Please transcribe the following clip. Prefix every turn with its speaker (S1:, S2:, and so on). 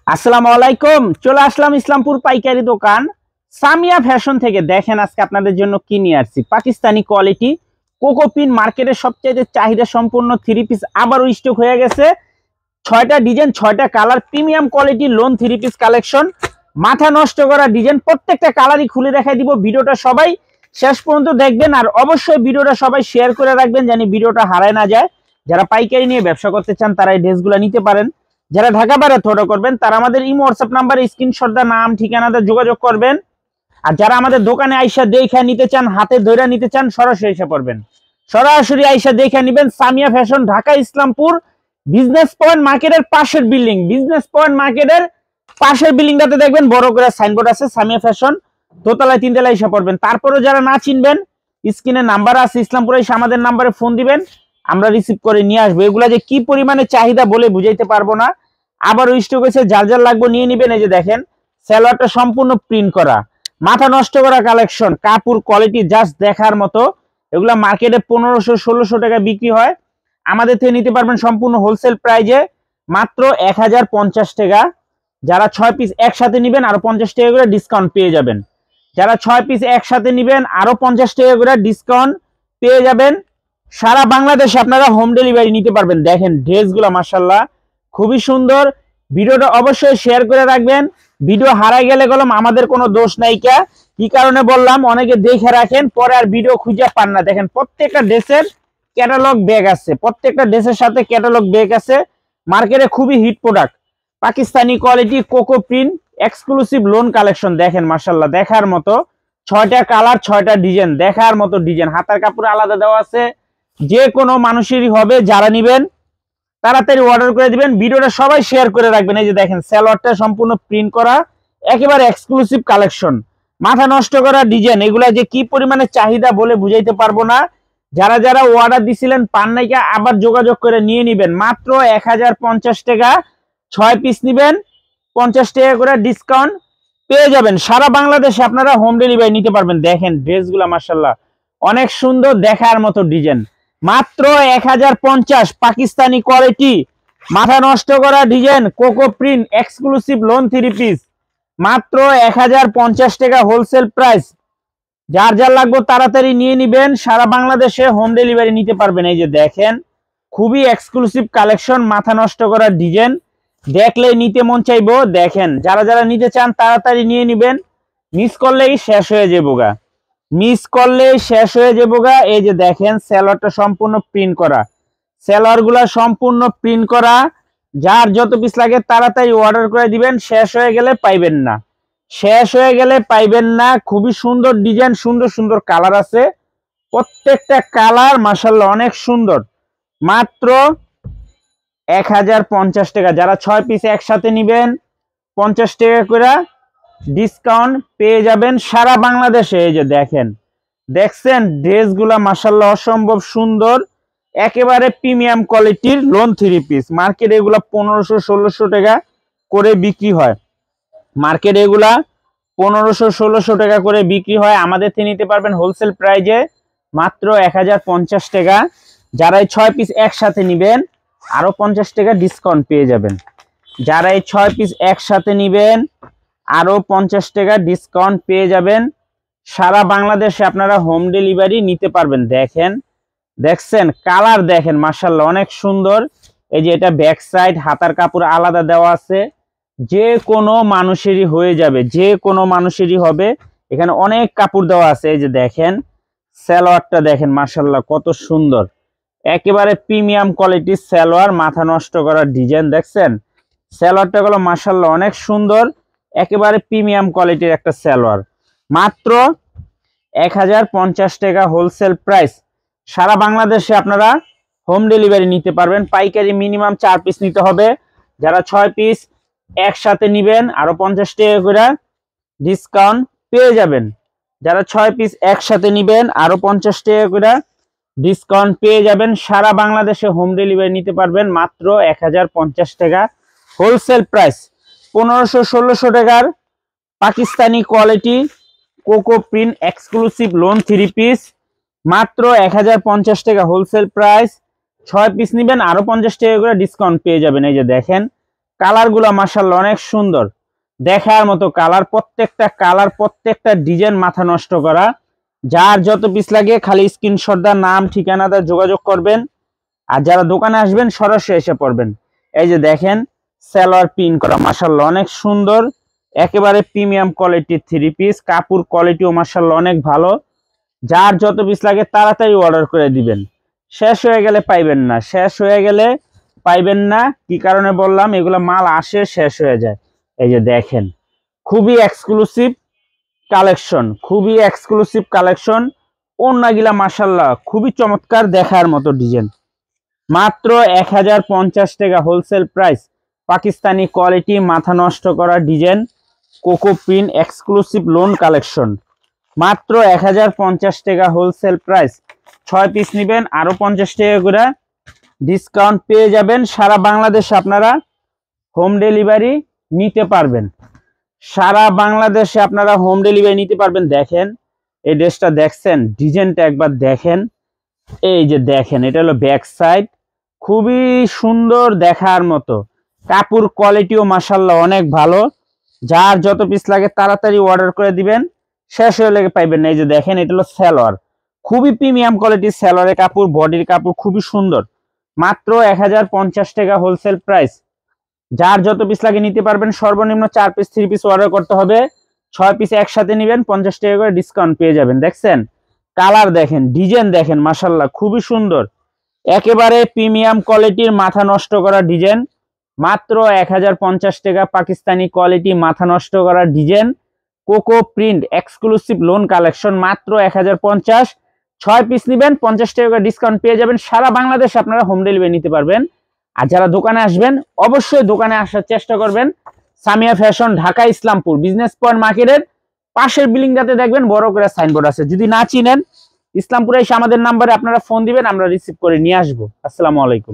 S1: আসসালামু আলাইকুম। চলে আসলাম ইসলামপুর পাইকারি দোকান সামিয়া ফ্যাশন থেকে। দেখেন আজকে আপনাদের জন্য কি নিয়ে আসছি। পাকিস্তানি কোয়ালিটি কোকোপিন মার্কেটের সবচেয়ে চাহিদা সম্পূর্ণ থ্রি পিস আবারও স্টক হয়ে গেছে। 6টা ডিজাইন 6টা colour, premium quality lawn three piece collection. মাথা নষ্ট করা ডিজাইন, প্রত্যেকটা কালারই খুলে দেখাই দিব। ভিডিওটা সবাই শেষ পর্যন্ত দেখবেন আর অবশ্যই ভিডিওটা সবাই শেয়ার করে রাখবেন জানি ভিডিওটা হারায় না যায়। যারা পাইকারি নিয়ে ব্যবসা করতে চান তারা এই ড্রেসগুলো নিতে পারেন। যারা ঢাকা বাইরে অর্ডার করবেন তারা আমাদের ইমো হোয়াটসঅ্যাপ নাম্বারে স্ক্রিনশট দা নাম ঠিকানাতে যোগাযোগ করবেন। আর যারা আমাদের দোকানে আইসা দেখে নিতে চান, হাতে ধরে নিতে চান, সরাসরি এসে পড়বেন। সরাসরি আইসা দেখে নেবেন Samia fashion, Dhaka Islampur business point মার্কেটের পাশের বিল্ডিং। বিজনেস পয়েন্ট মার্কেটের পাশের বিল্ডিংটাতে দেখবেন বড় করে সাইনবোর্ড আছে সামিয়া ফ্যাশন, দোতলায় তিনতলায় এসে পড়বেন। তারপরে যারা না চিনবেন স্ক্রিনে নাম্বার আছে, ইসলামপুরে এসে আমাদের নাম্বারে ফোন দিবেন, আমরা রিসিভ করে নিয়ে আসবো। এগুলা যে কি পরিমাণে চাহিদা বলে বুঝাইতে পারবো না। আবার স্টক হয়েছে, যার যার লাগবে নিয়ে নিবেন। এই যে দেখেন সালোয়ারটা সম্পূর্ণ প্রিন্ট করা, মাথা নষ্ট করা কালেকশন, কাপড় কোয়ালিটি জাস্ট দেখার মতো। এগুলা মার্কেটে 1500-1600 টাকা বিক্রি হয়, আমাদের থেকে নিতে পারবেন সম্পূর্ণ হোলসেল প্রাইজে মাত্র 1050 টাকা। যারা 6 পিস একসাথে নিবেন আরো 50 টাকা করে ডিসকাউন্ট পেয়ে যাবেন। যারা 6 পিস একসাথে নিবেন আরো 50 টাকা করে ডিসকাউন্ট পেয়ে যাবেন। সারা বাংলাদেশে আপনারা হোম ডেলিভারি নিতে পারবেন। দেখেন ড্রেসগুলো মাশাআল্লাহ খুবই সুন্দর। ভিডিওটা অবশ্যই শেয়ার করে রাখবেন। ভিডিও হারাই গেলে গেলাম আমাদের কোনো দোষ নাই। কি কারণে বললাম, অনেকে দেখে রাখেন পরে আর ভিডিও খুঁজে পান না। দেখেন প্রত্যেকটা ড্রেসের ক্যাটালগ ব্যাগ আছে, প্রত্যেকটা ড্রেসের সাথে ক্যাটালগ ব্যাগ আছে। মার্কেটে খুবই hit product Pakistani quality coco print exclusive lawn collection. দেখেন মাশাআল্লাহ দেখার মতো, 6টা কালার 6টা ডিজাইন, দেখার মতো ডিজাইন। হাতার কাপড় আলাদা দেওয়া আছে, যে কোনো মানুষেরই হবে। যারা নিবেন তাড়াতাড়ি অর্ডার করে দিবেন। ভিডিওটা সবাই শেয়ার করে রাখবেন। এই যে দেখেন সালোয়ারটা সম্পূর্ণ প্রিন্ট করা, একেবারে এক্সক্লুসিভ কালেকশন, মাথা নষ্ট করা ডিজাইন। এগুলা যে কি পরিমাণে চাহিদা বলে বুঝাইতে পারবো না। যারা যারা অর্ডার দিছিলেন পান নাইকা আবার যোগাযোগ করে নিয়ে নিবেন। মাত্র 1050 টাকা, 6 পিস নিবেন 50 টাকা করে ডিসকাউন্ট পেয়ে যাবেন। সারা বাংলাদেশে আপনারা হোম ডেলিভারি নিতে পারবেন। দেখেন ড্রেসগুলা মাশাআল্লাহ অনেক সুন্দর, দেখার মতো ডিজাইন। মাত্র 1050 পাকিস্তানি কোয়ালিটি মাথা নষ্ট করা design cocoa print exclusive loan three piece মাত্র 1050 টাকা হোলসেল প্রাইস। যার যার লাগবে তাড়াতাড়ি নিয়ে নিবেন। সারা বাংলাদেশে হোম ডেলিভারি নিতে পারবেন। এই যে দেখেন খুবই এক্সক্লুসিভ কালেকশন, মাথা নষ্ট করা ডিজাইন, দেখলে নিতে মন চাইবো। দেখেন যারা যারা নিতে চান তাড়াতাড়ি নিয়ে নিবেন, মিস করলেই শেষ হয়ে যাবোগা, মিস করলে শেষ হয়ে যাবোগা। এই যে দেখেন সালোয়ারটা সম্পূর্ণ প্রিন্ট করা, সালোয়ারগুলা সম্পূর্ণ প্রিন্ট করা। যার যত পিস লাগে তাড়াতাড়ি অর্ডার করে দিবেন, শেষ হয়ে গেলে পাইবেন না, শেষ হয়ে গেলে পাইবেন না। খুবই সুন্দর ডিজাইন, সুন্দর সুন্দর কালার আছে, প্রত্যেকটা কালার মাশাআল্লাহ অনেক সুন্দর। মাত্র 1050 টাকা। যারা 6 পিস একসাথে নিবেন 50 টাকা করে ডিসকাউন্ট পেয়ে যাবেন সারা বাংলাদেশে। এই যে দেখেন, দেখছেন ড্রেসগুলা মাশাআল্লাহ অসম্ভব সুন্দর, একেবারে প্রিমিয়াম কোয়ালিটির লোন থ্রি পিস। মার্কেটে এগুলা 1500-1600 টাকা করে বিক্রি হয়, মার্কেটে এগুলা 1500-1600 টাকা করে বিক্রি হয়। আমাদের থেকে নিতে পারবেন হোলসেল প্রাইজে মাত্র 1050 টাকা। যারা এই 6 পিস একসাথে নিবেন আরো 50 টাকা ডিসকাউন্ট পেয়ে যাবেন। যারা এই 6 পিস একসাথে নিবেন আরো 50 টাকা ডিসকাউন্ট পেয়ে যাবেন। সারা বাংলাদেশে আপনারা হোম ডেলিভারি নিতে পারবেন। দেখেন, দেখছেন কালার, দেখেন মাশাআল্লাহ অনেক সুন্দর। এই যে এটা ব্যাক সাইড, হাতার কাপড় আলাদা দেওয়া আছে, যে কোনো মানুষেরই হয়ে যাবে, যে কোনো মানুষেরই হবে। এখানে অনেক কাপড় দেওয়া আছে। এই যে দেখেন সালোয়ারটা দেখেন মাশাআল্লাহ কত সুন্দর, একেবারে প্রিমিয়াম কোয়ালিটির সালোয়ার, মাথা নষ্ট করার ডিজাইন। দেখছেন সালোয়ারটা গুলো মাশাআল্লাহ অনেক সুন্দর, একেবারে প্রিমিয়াম কোয়ালিটির একটা সালোয়ার। মাত্র 1050 টাকা হোলসেল প্রাইস। সারা বাংলাদেশে আপনারা হোম ডেলিভারি নিতে পারবেন। পাইকারি মিনিমাম 4 পিস নিতে হবে। যারা 6 পিস একসাথে নিবেন আরো 50 টাকা করে ডিসকাউন্ট পেয়ে যাবেন। যারা 6 পিস একসাথে নিবেন আরো 50 টাকা করে ডিসকাউন্ট পেয়ে যাবেন। সারা বাংলাদেশে হোম ডেলিভারি নিতে পারবেন মাত্র 1050 টাকা হোলসেল প্রাইস। 1500-1600 টাকার Pakistani quality coco print exclusive loan three piece মাত্র 1050 টাকা হোলসেল প্রাইস। 6 পিস নিবেন আরো 50 টাকা করে ডিসকাউন্ট পেয়ে যাবেন। এই যে দেখেন কালার গুলা মাশাআল্লাহ অনেক সুন্দর, দেখার মতো কালার, প্রত্যেকটা ডিজাইন মাথা নষ্ট করা। যার যত পিস লাগে খালি স্ক্রিনশট দা নাম ঠিকানা দা যোগাযোগ করবেন, আর যারা দোকানে আসবেন সরাসরি এসে পড়বেন। এই যে দেখেন সালোয়ার প্রিন্ট করা মাশাআল্লাহ অনেক সুন্দর, একেবারে প্রিমিয়াম কোয়ালিটির থ্রি পিস, কাপড় কোয়ালিটিও মাশাআল্লাহ অনেক ভালো। যার যত পিস লাগে তাড়াতাড়ি অর্ডার করে দিবেন, শেষ হয়ে গেলে পাইবেন না। কি কারণে বললাম, এগুলো মাল আসে শেষ হয়ে যায়। এই যে দেখেন খুবই এক্সক্লুসিভ কালেকশন, ওন্নাগুলা মাশাআল্লাহ খুবই চমৎকার, দেখার মতো ডিজাইন। মাত্র 1050 টাকা হোলসেল প্রাইস, পাকিস্তানি কোয়ালিটি মাথা নষ্ট করা design, cocoa print exclusive lawn collection. মাত্র 1050 টাকা হোলসেল প্রাইস, 6 পিস নেবেন আরো 50 টাকা করে ডিসকাউন্ট পেয়ে যাবেন। সারা বাংলাদেশে আপনারা হোম ডেলিভারি নিতে পারবেন, দেখেন এই ড্রেসটা দেখছেন, ডিজাইনটা একবার দেখেন। এই যে দেখেন এটা হলো ব্যাক সাইড, খুবই সুন্দর দেখার মতো, কাপড় কোয়ালিটিও মাশাআল্লাহ অনেক ভালো। যার যত পিস লাগে তাড়াতাড়ি অর্ডার করে দিবেন, শেষ হয়ে লেগে পাইবেন না। এই যে দেখেন এটা হলো সালোয়ার, খুবই প্রিমিয়াম কোয়ালিটির সালোয়ারের কাপড়, বডির কাপড় খুবই সুন্দর। মাত্র 1050 টাকা হোলসেল প্রাইস, যার যত পিস লাগে নিতে পারবেন। সর্বনিম্ন 4 পিস 3 পিস অর্ডার করতে হবে, 6 পিস একসাথে নেবেন 50 টাকা করে ডিসকাউন্ট পেয়ে যাবেন। দেখছেন কালার দেখেন, ডিজাইন দেখেন মাশাআল্লাহ খুবই সুন্দর, একেবারে প্রিমিয়াম কোয়ালিটির মাথা নষ্ট করা ডিজাইন। মাত্র 1050 টাকা, পাকিস্তানি কোয়ালিটি মাথা নষ্ট করা design, cocoa print exclusive lawn collection. মাত্র 1050, 6 পিস নেবেন 50 টাকা করে ডিসকাউন্ট পেয়ে যাবেন। সারা বাংলাদেশে আপনারা হোম ডেলিভারি নিতে পারবেন। আর যারা দোকানে আসবেন অবশ্যই দোকানে আসার চেষ্টা করবেন। Samia fashion, Dhaka Islampur business point মার্কেটের পাশের বিল্ডিংটাতে দেখবেন বড় করে সাইনবোর্ড আছে। যদি না চিনেন ইসলামপুরে এসে আমাদের নাম্বারে আপনারা ফোন দিবেন, আমরা রিসিভ করে নিয়ে আসবো। আসসালামু আলাইকুম।